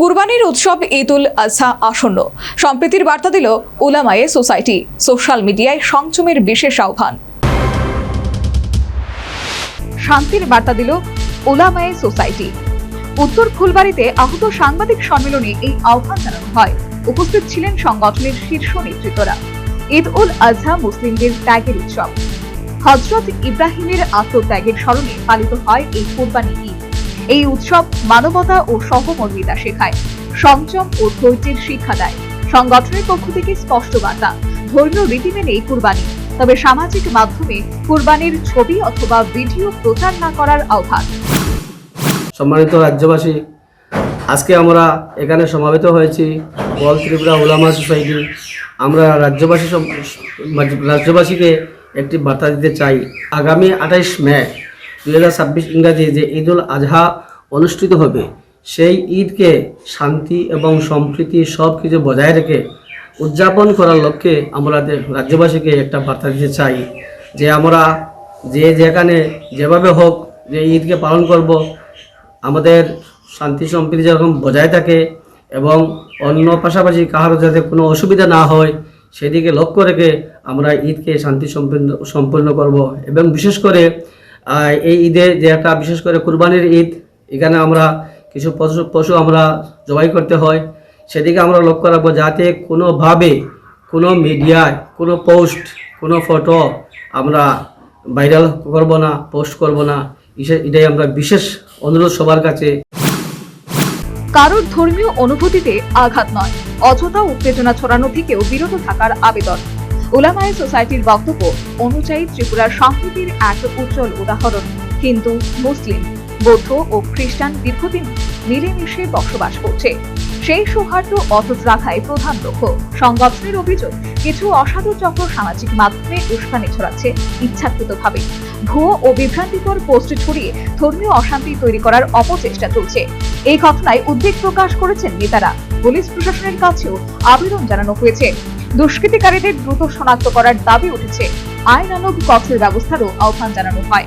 কুরবানির উৎসব ঈদ উল আজহা আসন্ন। সম্প্রীতির বার্তা দিল উলামায়ে সোসাইটি। সোশ্যাল মিডিয়ায় সংযমের বিশেষ আহ্বান। শান্তির বার্তা দিল উলামায়ে সোসাইটি। উত্তর ফুলবাড়িতে আহত সাংবাদিক সম্মেলনে এই আহ্বান জানানো হয়। উপস্থিত ছিলেন সংগঠনের শীর্ষ নেতৃত্বরা। ঈদ উল আজহা মুসলিমদের ত্যাগের উৎসব। হযরত ইব্রাহিমের আত্মত্যাগের স্মরণে পালিত হয় এই কুরবানি ঈদ। এই উৎসব মানবতা ও সহমর্মিতা শেখায়, সংযম ও ধৈর্যের শিক্ষা দেয়। সংগঠনের পক্ষ থেকে স্পষ্ট বার্তা, ধর্মীয় রীতি মেনেই কুরবানি, তবে সামাজিক মাধ্যমে কুরবানির ছবি অথবা ভিডিও প্রচার না করার আহ্বান। সম্মানিত রাজ্যবাসী, আজকে আমরা এখানে সমাবেত হয়েছি অল ত্রিপুরা উলামা সোসাইটি। আমরা রাজ্যবাসীকে একটি বার্তা দিতে চাই। আগামী 28 মে 2026 ইংরাজি যে ঈদ উল আজহা অনুষ্ঠিত হবে, সেই ঈদকে শান্তি এবং সম্প্রীতি সব কিছু বজায় রেখে উদযাপন করার লক্ষ্যে আমরা রাজ্যবাসীকে একটা বার্তা দিতে চাই যে আমরা যেখানে যেভাবে হোক যে ঈদকে পালন করব, আমাদের শান্তি সম্প্রীতি যেরকম বজায় থাকে এবং অন্য পাশাপাশি কারো যাতে কোনো অসুবিধা না হয় সেদিকে লক্ষ্য রেখে আমরা ঈদকে শান্তি সম্পন্ন করব। এবং বিশেষ করে এই ঈদে যে একটা বিশেষ করে কুরবানির ঈদ, এখানে আমরা কিছু পশু আমরা জবাই করতে হয়, সেদিকে আমরা লক্ষ্য রাখবো যাতে কোনোভাবে কোনো মিডিয়ায় কোনো পোস্ট কোনো ফটো আমরা ভাইরাল করব না, পোস্ট করব না। এটাই আমরা বিশেষ অনুরোধ সবার কাছে। কারোর ধর্মীয় অনুভূতিতে আঘাত নয়, অযথা উত্তেজনা ছড়ানো থেকেও বিরত থাকার আবেদন। উলামায়ে সোসাইটির বক্তব্য অনুযায়ী ত্রিপুরার সম্প্রীতির এক উজ্জ্বল উদাহরণ। হিন্দু, মুসলিম, বৌদ্ধ ও খ্রিস্টান দীর্ঘদিন মিলেমিশে বসবাস করছে। সেই সৌহার্দ্য অটুট রাখাই প্রধান লক্ষ্য। সংগঠনের অভিযোগ, কিছু অসাধু চক্র সামাজিক মাধ্যমে উস্কানি ছড়াচ্ছে ইচ্ছাকৃতভাবে। ভুয়ো ও বিভ্রান্তিকর পোস্ট ছড়িয়ে ধর্মীয় অশান্তি তৈরি করার অপচেষ্টা চলছে। এই ঘটনায় উদ্বেগ প্রকাশ করেছেন নেতারা। পুলিশ প্রশাসনের কাছেও আবেদন জানানো হয়েছে। দুষ্কৃতিকারীদের দ্রুত শনাক্ত করার দাবি উঠেছে। আইনানুগ কঠোর ব্যবস্থারও আহ্বান জানানো হয়।